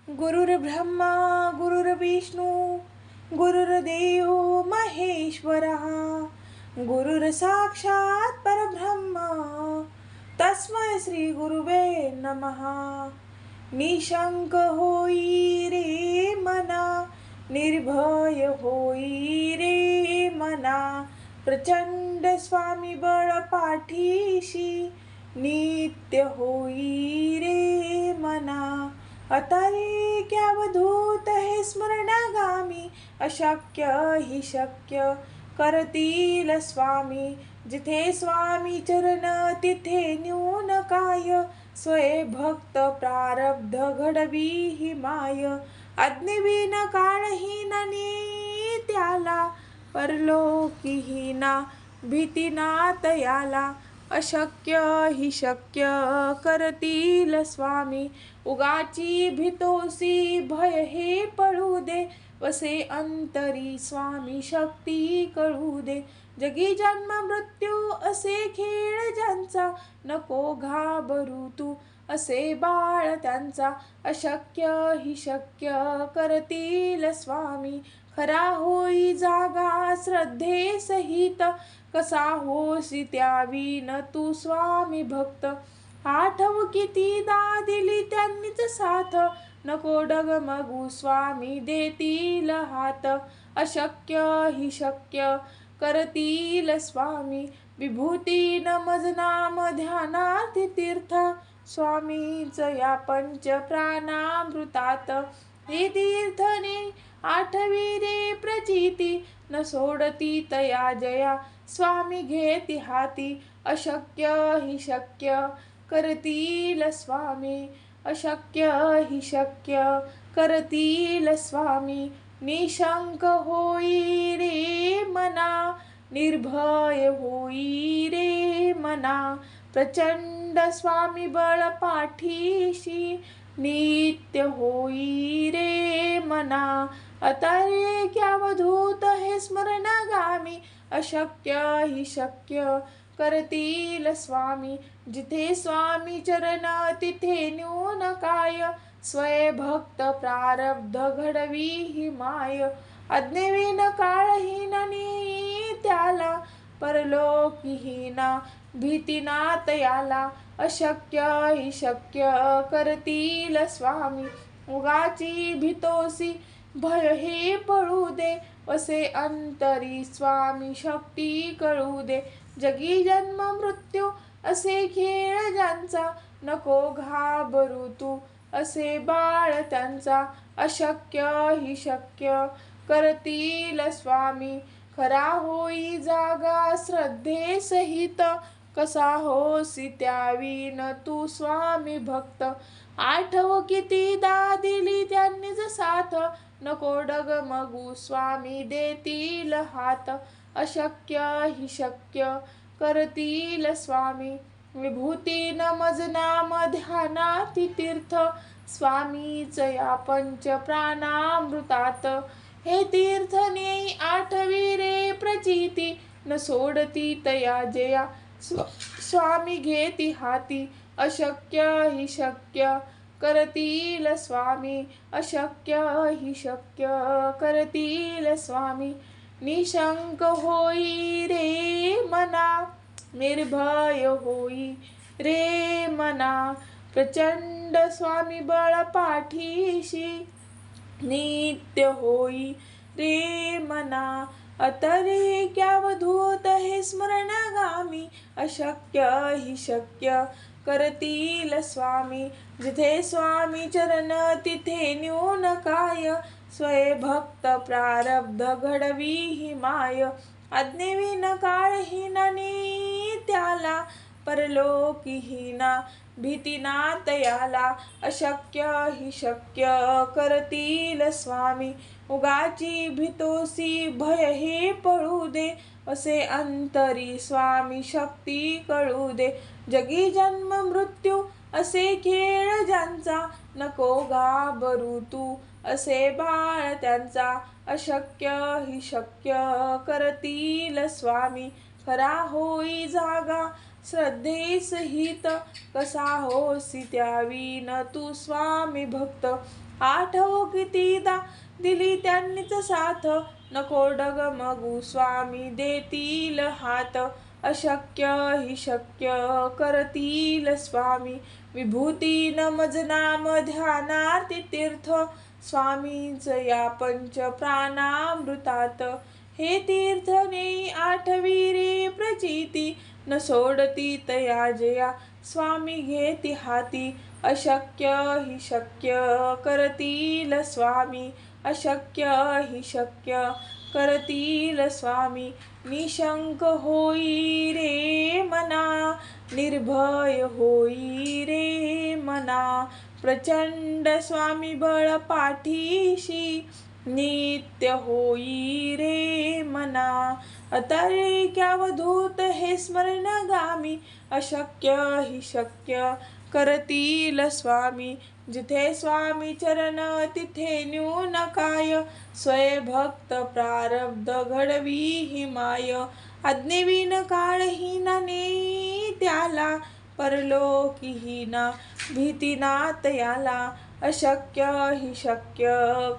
गुरुर्ब्रह्मा गुरुर्विष्णू गुरुर्देव महेश्वरः गुरुर्साक्षात् परब्रह्म तस्मै श्री गुरुवे नमः. निशंक होई रे मना, निर्भय होई रे मना, प्रचंड स्वामी बळ पाठीशी, नित्य होई रे मना. अतारे क्यावधूत हे स्मरणागामी, अशक्य हि शक्य करतील स्वामी. जिथे स्वामी चरण तिथे न्यून काय, स्वये भक्त प्रारब्ध घडवी ही माय. अग्निविन काळहीन त्याला, परलोकीहीना भीती ना तयाला. अशक्य हि शक्य करतील स्वामी. उगाची भीतोसी भय हे पळू दे, वसे अंतरी स्वामी शक्ती कळू दे. जगी जन्म मृत्यू असे खेळ ज्यांचा, नको घाबरू तू असे बाळ त्यांचा. अशक्य हि शक्य करतील स्वामी. खरा होई जागा श्रद्धे सहित, कसा होसी त्यावीन तू स्वामी भक्त. आठव कितीदा दिली त्यांनीच साथ, नको डगमगू स्वामी देतील हात. अशक्य हि शक्य करतील स्वामी. विभूती नमज नाम ध्यानार्थी तीर्थ, स्वामीच या पंच प्राणामृतात. हे तीर्थने आठवी रे प्रचिती, न सोडती तया जया स्वामी घेती हाती. अशक्य हि शक्य करतील स्वामी. अशक्य हि शक्य करतील स्वामी. निशंक होई रे मना, निर्भय होई रे मना, प्रचंड स्वामी बळ पाठीशी, नित्य होई रे मना. अतारे क्यावधूत हे स्मरणागामी, अशक्य हि शक्य करतील स्वामी. जिथे स्वामी चरण तिथे न्यून काय, स्वये भक्त प्रारब्ध घडवी ही माय. अज्ञेविन काळहीन त्याला, परलोकीहीना भीती ना तयाला. अशक्य हि शक्य करतील स्वामी. उगाची भीतोसी भय हे पळू दे, वसे अंतरी स्वामी शक्ती कळू दे. जगी जन्म मृत्यू असे खेळ ज्यांचा, नको घाबरू तू असे बाळ त्यांचा. अशक्य हि शक्य करतील स्वामी. खरा होई जागा श्रद्धे सहित, कसा होसी त्यावीन तू स्वामी भक्त. आठव कितीदा दिली त्यांनीच साथ, नको डगमगू स्वामी देतील हात. अशक्य हि शक्य करतील स्वामी. विभूती नमज नाम ध्यानार्थी तीर्थ, स्वामीच या पंच प्राणामृतात. हे तीर्थ नेई आठवी रे प्रचिती, न सोडती तया जया स्वामी घेती हाती. अशक्य हि शक्य करतील स्वामी. अशक्य हि शक्य करतील स्वामी. निशंक होई रे मना, निर्भय होई रे मना, प्रचंड स्वामी बळ पाठीशी, नित्य होई रे मना. अतरे क्यावधूत हे स्मरणागामी, अशक्य हि शक्य करतील स्वामी. जिथे स्वामी चरण तिथे न्यून काय, स्वये भक्त प्रारब्ध घडवी ही माय. अज्ञेविन काळहीन त्याला, परलोकीहीना भीती ना तयाला. अशक्य हि शक्य करतील स्वामी. उगाची भीतोसी भय हे पळू दे, असे अंतरी स्वामी शक्ती कळू दे. जगी जन्म मृत्यू असे खेळ ज्यांचा, नको घाबरू तू असे बाळ त्यांचा. अशक्य हि शक्य करतील स्वामी. खरा होई जागा श्रद्धे सहित, कसा होसी त्यावीन तू स्वामी भक्त. आठव कितीदा दिली त्यांनीच साथ, नको डगमगू स्वामी देतील हात. अशक्य ही शक्य करतील स्वामी, विभूती नमज नाम ध्यानार्ती तीर्थ, स्वामींच या पंच प्राणामृतात. हे तीर्थ नेई आठवी रे प्रचिती, न सोडती तया जया स्वामी घेती हाती. अशक्य ही शक्य करतील स्वामी, अशक्य ही शक्य करतील स्वामी. निशंक होई रे मना, निर्भय होई रे मना. प्रचंड स्वामी बळ पाठीशी, नित्य होई रे मना. अतर्क्यावधूत हे स्मरणगामी, अशक्य ही शक्य करतील स्वामी. जिथे स्वामी चरण तिथे न्यून काय, स्वयंभक्त प्रारब्ध घडवी ही माय. आज्ञेविन काळहीना नेई त्याला, परलोकीहीना भीती ना तयाला. अशक्य ही शक्य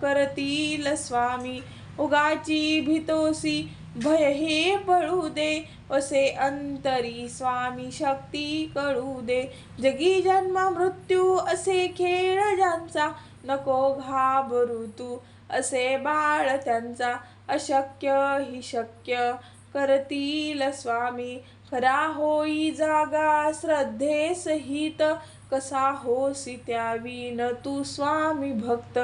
करतील स्वामी, उगाची भीतोसी भय हे पळू दे. असे अंतरी स्वामी शक्ती कळू दे. जगी जन्म मृत्यू असे खेळ ज्यांचा, नको घाबरू तू असे बाळ त्यांचा. अशक्य ही शक्य करतील स्वामी, खरा होई जागा श्रद्धेसहित. कसा होसी त्याविन तू स्वामी भक्त,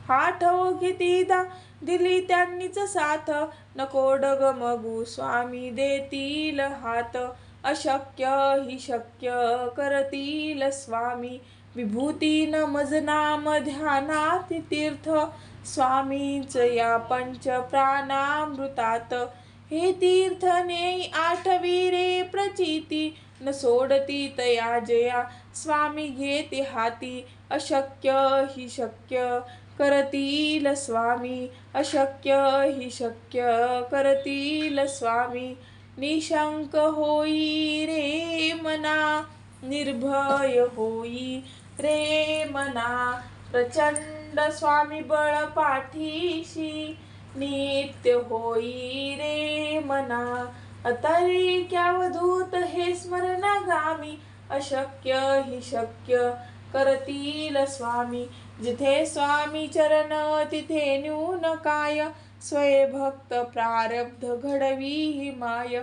आठव कितीदा दिली त्यांनीच साथ, नको डगमगू स्वामी देतील हात. अशक्य ही शक्य करतील स्वामी, विभूती नमज नाम ध्यानार्ती तीर्थ, स्वामींच या पंच प्राणामृतात. हे तीर्थ नेई आठवी रे प्रचिती, न सोडती तया जया स्वामी घेती हाती. अशक्य ही शक्य करतील स्वामी, अशक्य ही शक्य करतील स्वामी. निशंक होई रे मना, निर्भय होई रे मना. प्रचंड स्वामी बळ पाठीशी, नित्य होई रे मना. अतर्क्यावधूत हे स्मरणगामी, अशक्य ही शक्य करतील स्वामी. जिथे स्वामी चरण तिथे न्यून काय, स्वयंभक्त प्रारब्ध घडवी ही माय.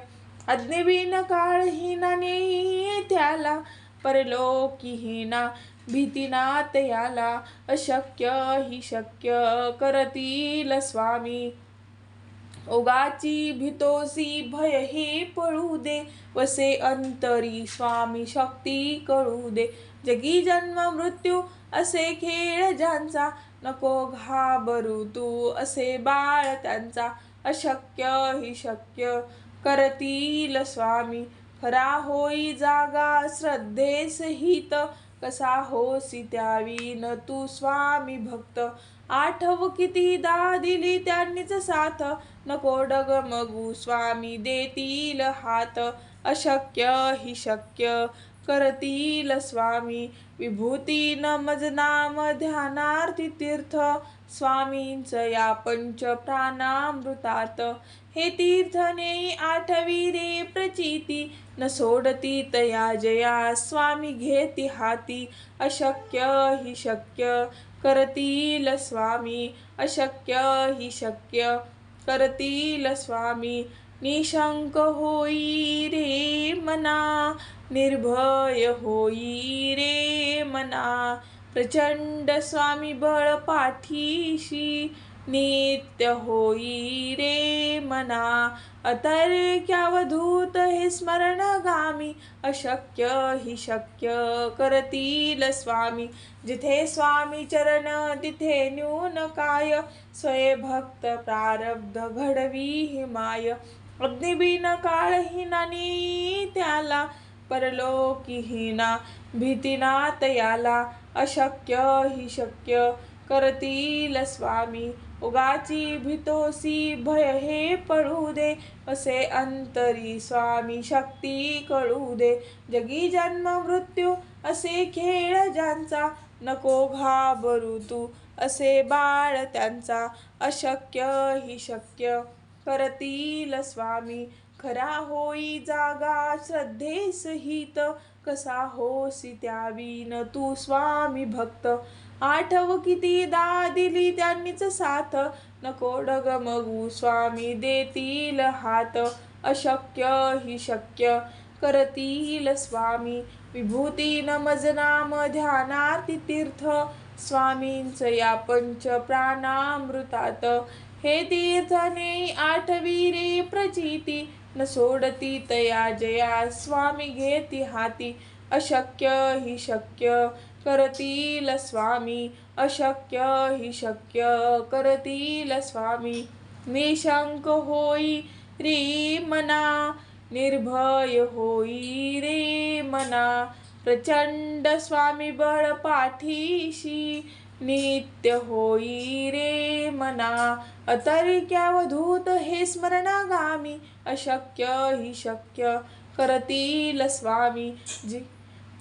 आज्ञेविन काळहीना नेई त्याला, परलोकीहीना भीती ना तयाला. अशक्य ही शक्य करतील स्वामी, ओगाची भीतोसी भय हे पळू दे. वसे अंतरी स्वामी शक्ती कळू दे. जगी जन्म मृत्यू असे खेळ ज्यांचा, नको घाबरू तू असे बाळ त्यांचा. अशक्य ही शक्य करतील स्वामी, खरा होई जागा श्रद्धेसहित. कसा होसी त्याविन तू स्वामी भक्त, आठव कितीदा दिली त्यांनीच साथ, नको डगमगू स्वामी देतील हात. अशक्य ही शक्य करतील स्वामी, विभूती नमज नाम ध्यानार्ती तीर्थ, स्वामींच या पंच प्राणामृतात. हे तीर्थ नेई आठवी रे प्रचिती, न सोडती तया जया स्वामी घेती हाती. अशक्य ही शक्य करतील स्वामी, अशक्य ही शक्य करतील स्वामी. निशंक होई रे मना, निर्भय होई रे मना. प्रचंड स्वामी बळ पाठीशी, नित्य होई रे मना. अतर्क्यावधूत हे स्मरणगामी, अशक्य ही शक्य करतील स्वामी. जिथे स्वामी चरण तिथे न्यून काय, स्वयंभक्त प्रारब्ध घडवी ही माय. अग्निबिन काळहीना नेई त्याला, परलोकीहीना भीती ना तयाला. अशक्य ही शक्य करतील स्वामी, उगाची भीतोसी भय हे पळू दे. असे अंतरी स्वामी शक्ती कळू दे. जगी जन्म मृत्यू असे खेळ ज्यांचा, नको घाबरू तू असे बाळ त्यांचा अशक्य ही शक्य करतील स्वामी खरा होई जागा श्रद्धेसहित कसा होसी त्यावीन तू स्वामी भक्त आठव कितीदा दिली त्यांनीच साथ नको डगमगू स्वामी देतील हात अशक्य ही शक्य करतील स्वामी विभूती नमज नाम ध्यानाती तीर्थ स्वामींच या पंच प्राणामृतात हे तीर्थने आठवी रे प्रचिती न सोडती तया जया स्वामी घेती हाती अशक्य ही शक्य करतील स्वामी अशक्य ही शक्य करतील स्वामी निशंक होई रे मना निर्भय होई रे मना प्रचंड स्वामी बळ पाठीशी नित्य होई रे मना अतर्क्यावधूत हे स्मरणागामी अशक्य ही शक्य करतील स्वामी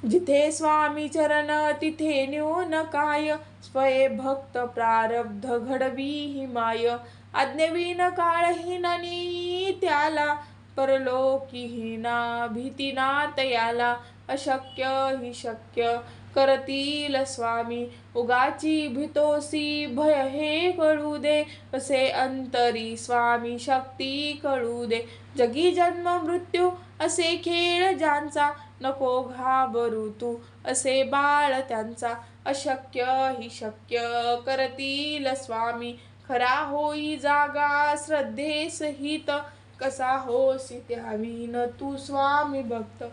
जिथे स्वामी चरण तिथे न्यून काय स्वये भक्त प्रारब्ध घडवी ही माय आज्ञेविन काळहीननी त्याला परलोकीहीना भीतीना तयाला अशक्य ही शक्य करतील स्वामी उगाची भीतोसी भय हे कळू दे असे अंतरी स्वामी शक्ती कळू दे जगी जन्म मृत्यू असे खेळ ज्यांचा नको घाबरू तू असे बाळ त्यांचा अशक्य ही शक्य करतील स्वामी खरा होई जागा श्रद्धेसहित कसा होसी त्यावीन तू स्वामी भक्त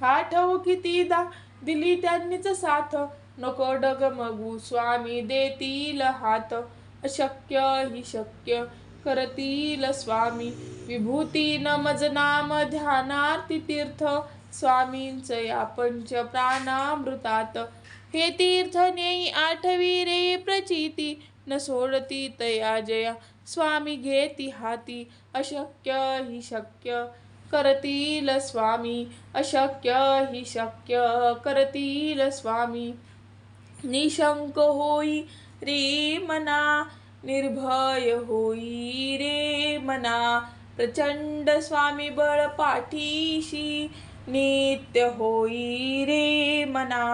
आठव कितीदा दिली त्यांनीच साथ नको डगमगू स्वामी देतील हात अशक्य ही शक्य करतील स्वामी विभूती नमज नाम ध्यानार्थी तीर्थ स्वामींच या पंच प्राणामृतात हे तीर्थ नेई आठवी रे प्रचिती न सोडती तया जया स्वामी घेती हाती अशक्य ही शक्य करतील स्वामी अशक्य ही शक्य करतील स्वामी निशंक होई रे मना निर्भय होई रे मना प्रचंड स्वामी बळ पाठीशी नित्य होई रे मना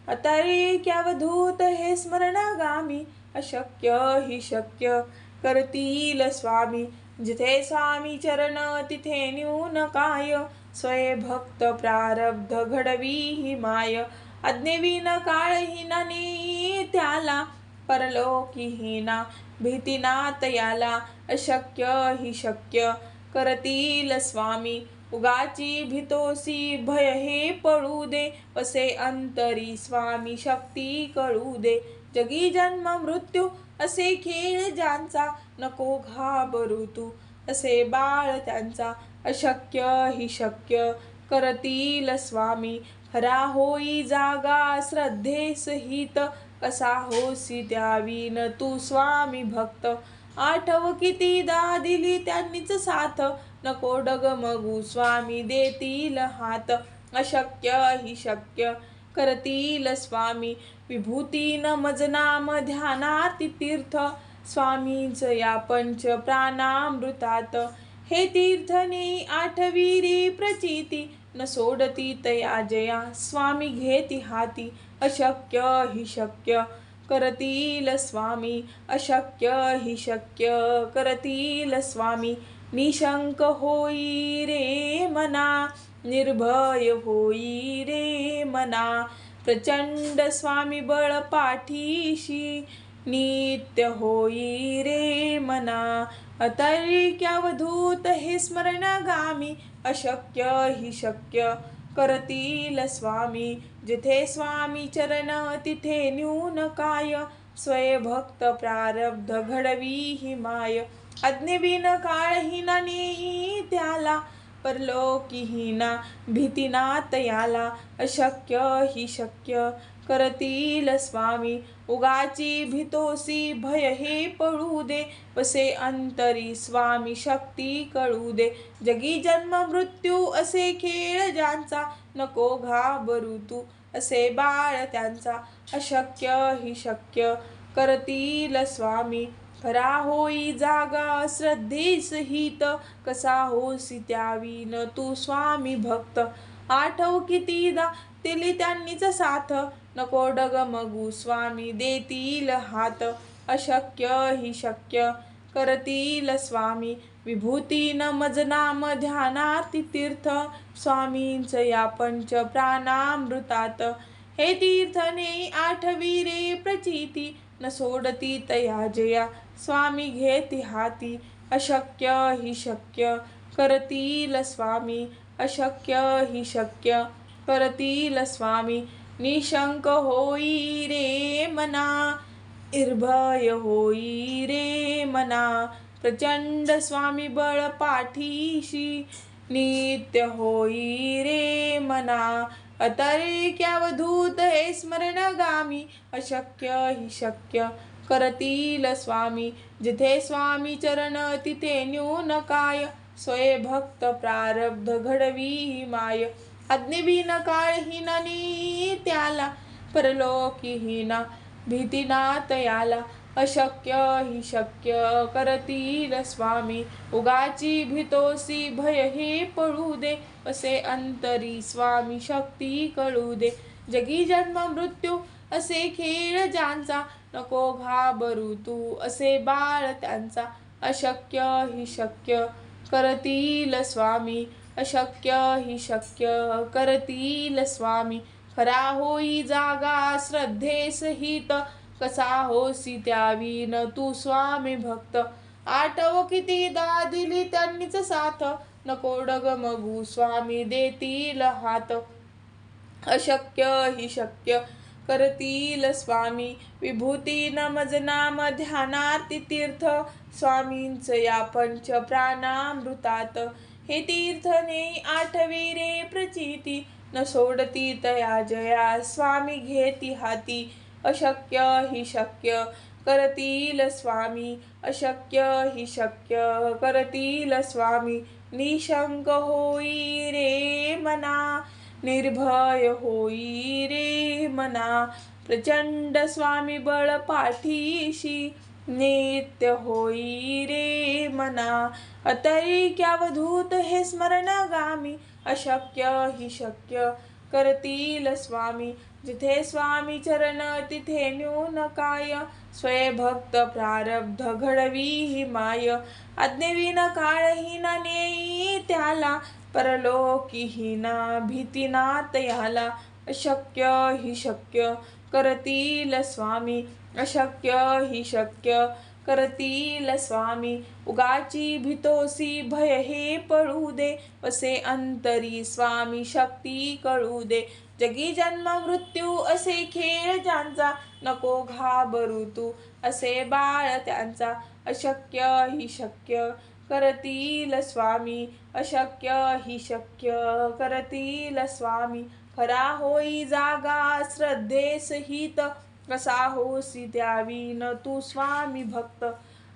अतर्क्यावधूत हे स्मरणागामी अशक्य ही शक्य करतील स्वामी जिथे स्वामी चरण तिथे न्यून काय स्वये भक्त प्रारब्ध घडवी ही माय आज्ञेविन काळहीनाने त्याला परलोकीहीना भीतीना तयाला अशक्य ही शक्य करतील स्वामी उगाची भीतोसी भय हे पळू दे असे अंतरी स्वामी शक्ती कळू दे जगी जन्म मृत्यू असे खेळ ज्यांचा नको घाबरू तू असे बाळ त्यांचा अशक्य ही शक्य करतील स्वामी खरा होई जागा श्रद्धेसहित कसा होसी द्यावीन तू स्वामी भक्त आठव कितीदा दिली त्यांनीच साथ नको डगमगू स्वामी देतील हात अशक्य ही शक्य करतील स्वामी विभूती नमज नाम ध्यानाती तीर्थ स्वामींच या पंच प्राणामृतात हे तीर्थने आठवी रे प्रचिती न सोडती तया जया स्वामी घेती हाती अशक्य ही शक्य करतील स्वामी अशक्य ही शक्य करतील स्वामी निशंक होई रे मना निर्भय होई रे मना प्रचंड स्वामी बळ पाठीशी नित्य होई रे मना अतर्क्यावधूत हे स्मरणागामी अशक्य ही शक्य करतील स्वामी जिथे स्वामी चरण तिथे न्यून काय स्वये भक्त प्रारब्ध घडवी ही माय आज्ञेविन काळहीनाने त्याला परलोकीहीना भीतीना तयाला अशक्य ही शक्य करतील स्वामी उगाची भीतोसी भय हे पळू दे वसे अंतरी स्वामी शक्ती कळू दे जगी जन्म मृत्यू असे खेळ ज्यांचा नको घाबरू तू असे बाळ त्यांचा अशक्य ही शक्य करतील स्वामी खरा होई जागा श्रद्धेस हित कसा होसी त्यावीन तू स्वामी भक्त आठव कितीदा दिली त्यांनीच साथ नको डगमगू स्वामी देतील हात अशक्य ही शक्य करतील स्वामी विभूती न मज नाम ध्यानार्ती तीर्थ स्वामींच या पंच प्राणामृतात हे तीर्थने आठवी रे प्रचिती न सोडती तया जया स्वामी घेती हाती अशक्य ही शक्य करतील स्वामी अशक्य ही शक्य करतील स्वामी निशंक होई रे मना निर्भय होई रे मना प्रचंड स्वामी बळ पाठीशी नित्य होई रे मना अतरेक्यावधूत हे स्मरणगामी अशक्य ही शक्य करतील स्वामी जिथे स्वामी चरण तिथे न्यून काय स्वये भक्त प्रारब्ध घडवी माय अग्निहीन काळहीननी त्याला परलोकीहीना भीतीना तयाला अशक्य ही शक्य करतील स्वामी उगाची भीतोसी भय हे पळू दे असे अंतरी स्वामी शक्ती कळू दे जगी जन्म मृत्यू असे खेळ ज्यांचा नको घाबरू तू असे बाळ त्यांचा अशक्य ही शक्य करतील स्वामी अशक्य ही शक्य करतील स्वामी खरा होई जागा श्रद्धेस हित कसा होसी त्यावीन तू स्वामी भक्त आठव कितीदा दिली त्यांनीच साथ नको डगमगू स्वामी देतील हात अशक्य ही शक्य करतील स्वामी विभूती न मज नाम ध्यानार्ती तीर्थ स्वामींच या पंच प्राणामृतात हे तीर्थने आठवी रे प्रचिती न सोडती तया जया स्वामी घेती हाती अशक्य ही शक्य करतील स्वामी अशक्य ही शक्य करतील स्वामी निशंक होई रे मना निर्भय होई रे मना प्रचंड स्वामी बळ पाठीशी नित्य होई रे मना अतरेक्यावधूत हे स्मरणगामी अशक्य ही शक्य करतील स्वामी जिथे स्वामी चरण तिथे न्यून काय स्वये भक्त प्रारब्ध घडवी ही माय अज्ञविन काळहीना नेई त्याला परलोकीहीना भीतीना तयाला अशक्य ही शक्य करतील स्वामी अशक्य ही शक्य करतील स्वामी उगाची भीतोसी भय हे पळू दे असे अंतरी स्वामी शक्ती कळू दे जगी जन्म मृत्यू असे खेळ ज्यांचा नको घाबरू तू असे बाळ त्यांचा अशक्य ही शक्य करतील स्वामी अशक्य ही शक्य करतील स्वामी खरा होई जागा श्रद्धेस हित कसा होसी त्यावीन तू स्वामी भक्त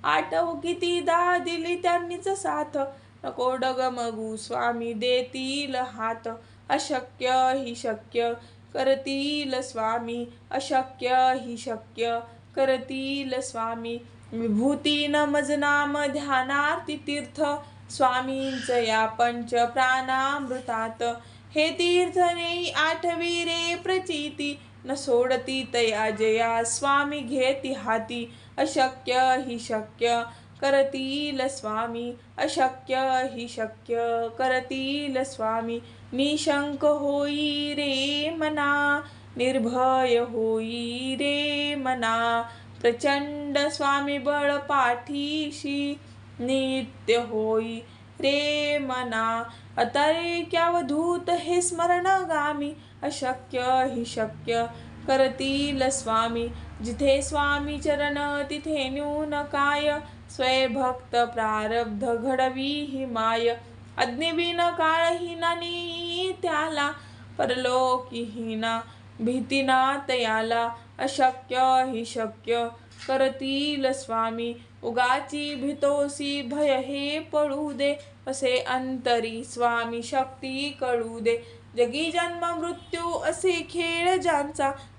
आठव कितीदा दिली त्यांनीच साथ नको डगमगू स्वामी देतील हात अशक्य ही शक्य करतील स्वामी अशक्य ही शक्य करतील स्वामी विभूती न मज नाम ध्यानार्ती तीर्थ स्वामींच या पंच प्राणामृतात हे तीर्थने आठवी रे प्रचिती न सोडती तया जया स्वामी घेती हाती अशक्य ही शक्य करतील स्वामी अशक्य ही शक्य करतील स्वामी निशंक होई रे मना निर्भय होई रे मना प्रचंड स्वामी बळ पाठीशी नित्य होई रे मना अतरेक्यावधूत हे स्मरणगामी अशक्य ही शक्य करतील स्वामी जिथे स्वामी चरण तिथे न्यून काय स्वये भक्त प्रारब्ध घडवी ही माय अग्निहीन काळहीनानी त्याला परलोकीहीना भीतीना तयाला अशक्य ही शक्य करतील स्वामी उगाची भीतोसी भय हे पळू दे असे अंतरी स्वामी शक्ती कळू दे जगी जन्म मृत्यू असे खेळ ज्यांचा